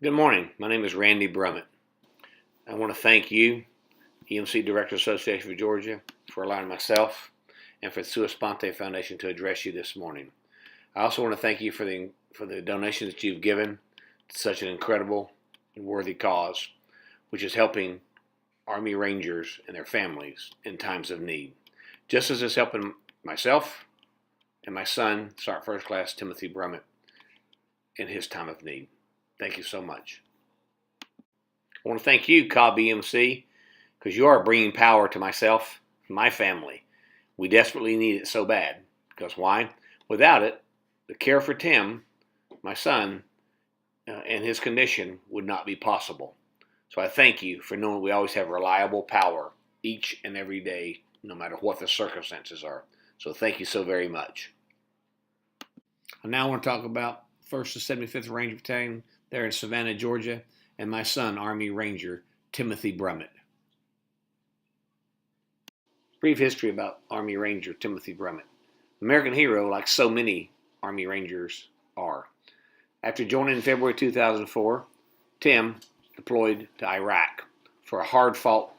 Good morning. My name is Randy Brummett. I want to thank you, EMC Director Association of Georgia, for allowing myself and for the Sua Sponte Foundation to address you this morning. I also want to thank you for the donations that you've given to such an incredible and worthy cause, which is helping Army Rangers and their families in times of need. Just as it's helping myself and my son, Sergeant First Class Timothy Brummett, in his time of need. Thank you so much. I want to thank you, Cobb EMC, because you are bringing power to myself and my family. We desperately need it so bad. Because why? Without it, the care for Tim, my son, and his condition would not be possible. So I thank you for knowing we always have reliable power each and every day, no matter what the circumstances are. So thank you so very much. I now want to talk about 1st to 75th Ranger Battalion there in Savannah, Georgia, and my son, Army Ranger Timothy Brummett. Brief history about Army Ranger Timothy Brummett. American hero, like so many Army Rangers are. After joining in February 2004, Tim deployed to Iraq for a hard-fought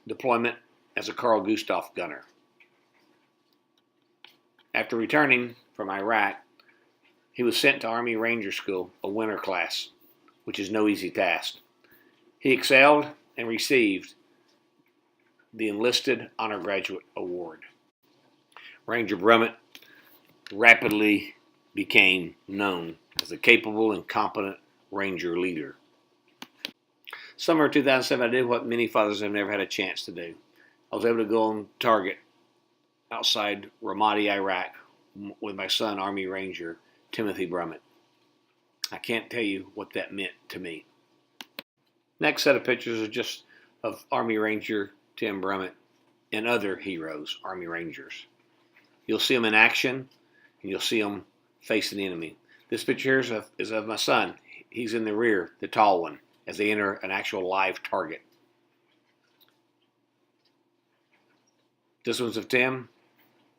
deployment as a Carl Gustaf gunner. After returning from Iraq, he was sent to Army Ranger School, a winter class, which is no easy task. He excelled and received the Enlisted Honor Graduate Award. Ranger Brummett rapidly became known as a capable and competent Ranger leader. Summer of 2007, I did what many fathers have never had a chance to do. I was able to go on target outside Ramadi, Iraq, with my son, Army Ranger Timothy Brummett. I can't tell you what that meant to me. Next set of pictures are just of Army Ranger Tim Brummett and other heroes, Army Rangers. You'll see them in action, and you'll see them facing the enemy. This picture here is of my son. He's in the rear, the tall one, as they enter an actual live target. This one's of Tim,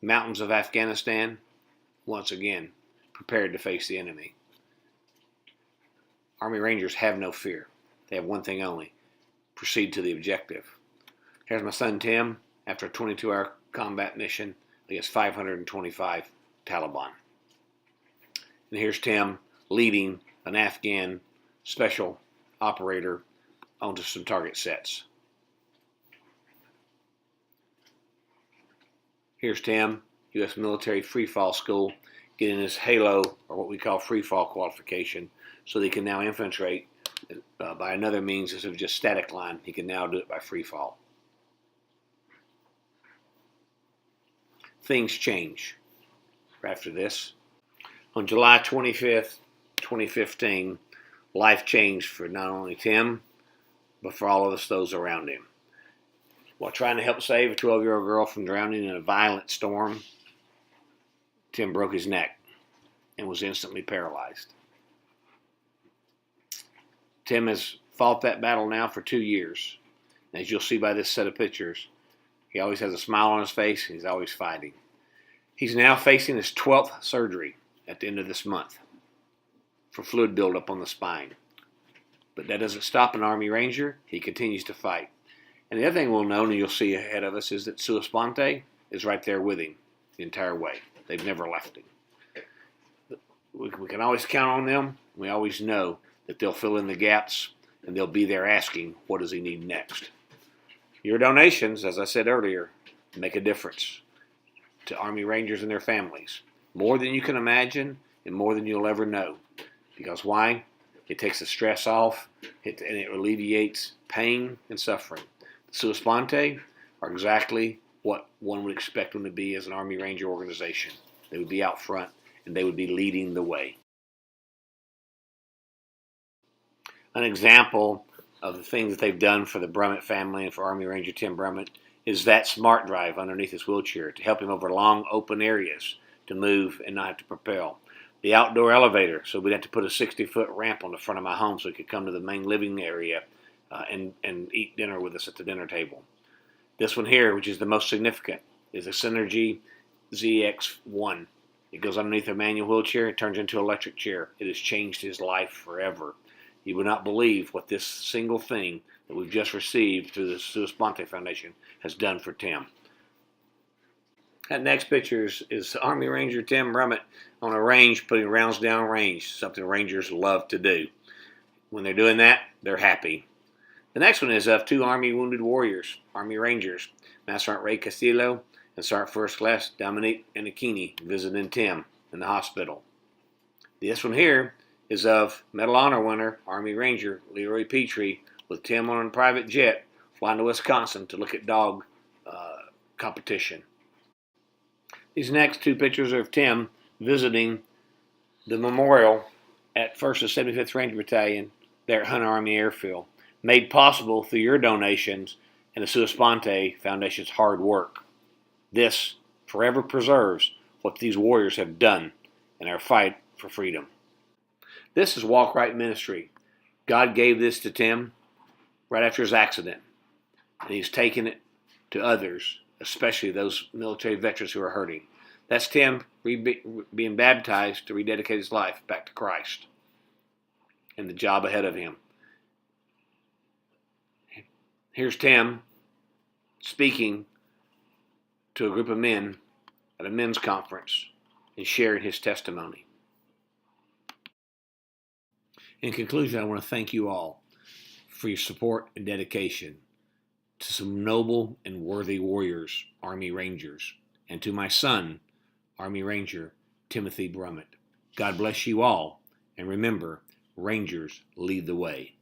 mountains of Afghanistan, once again, prepared to face the enemy. Army Rangers have no fear. They have one thing only: proceed to the objective. Here's my son Tim after a 22-hour combat mission against 525 Taliban. And here's Tim leading an Afghan special operator onto some target sets. Here's Tim, U.S. military free fall school, getting his Halo, or what we call free fall qualification, so they can now infiltrate by another means instead of just static line. He can now do it by free fall. Things change after this. On July 25th, 2015, life changed for not only Tim, but for all of us, those around him. While trying to help save a 12-year-old girl from drowning in a violent storm, Tim broke his neck and was instantly paralyzed. Tim has fought that battle now for 2 years. As you'll see by this set of pictures, he always has a smile on his face. He's always fighting. He's now facing his 12th surgery at the end of this month for fluid buildup on the spine. But that doesn't stop an Army Ranger. He continues to fight. And the other thing we'll know, and you'll see ahead of us, is that Sua Sponte is right there with him the entire way. They've never left him. We can always count on them. We always know that they'll fill in the gaps, and they'll be there asking, what does he need next? Your donations, as I said earlier, make a difference to Army Rangers and their families. More than you can imagine and more than you'll ever know. Because why? It takes the stress off, and it alleviates pain and suffering. The Sua Sponte are exactly what one would expect them to be as an Army Ranger organization. They would be out front, and they would be leading the way. An example of the things that they've done for the Brummett family and for Army Ranger Tim Brummett is that smart drive underneath his wheelchair to help him over long open areas to move and not have to propel. The outdoor elevator, so we'd have to put a 60-foot ramp on the front of my home so he could come to the main living area and eat dinner with us at the dinner table. This one here, which is the most significant, is a Synergy ZX1. It goes underneath a manual wheelchair. It turns into an electric chair. It has changed his life forever. You would not believe what this single thing that we've just received through the Sua Sponte Foundation has done for Tim. That next picture is Army Ranger Tim Brummett on a range putting rounds down range, something Rangers love to do. When they're doing that, they're happy. The next one is of two Army Wounded Warriors, Army Rangers, Master Sergeant Ray Castillo and Sergeant First Class Dominique Anakini visiting Tim in the hospital. This one here is of Medal Honor winner, Army Ranger Leroy Petrie, with Tim on a private jet flying to Wisconsin to look at dog competition. These next two pictures are of Tim visiting the memorial at 1st and 75th Ranger Battalion there at Hunter Army Airfield, made possible through your donations and the Sua Sponte Foundation's hard work. This forever preserves what these warriors have done in our fight for freedom. This is Walk Right Ministry. God gave this to Tim right after his accident, and he's taken it to others, especially those military veterans who are hurting. That's Tim being baptized to rededicate his life back to Christ and the job ahead of him. Here's Tim speaking to a group of men at a men's conference and sharing his testimony. In conclusion, I want to thank you all for your support and dedication to some noble and worthy warriors, Army Rangers, and to my son, Army Ranger Timothy Brummett. God bless you all, and remember, Rangers lead the way.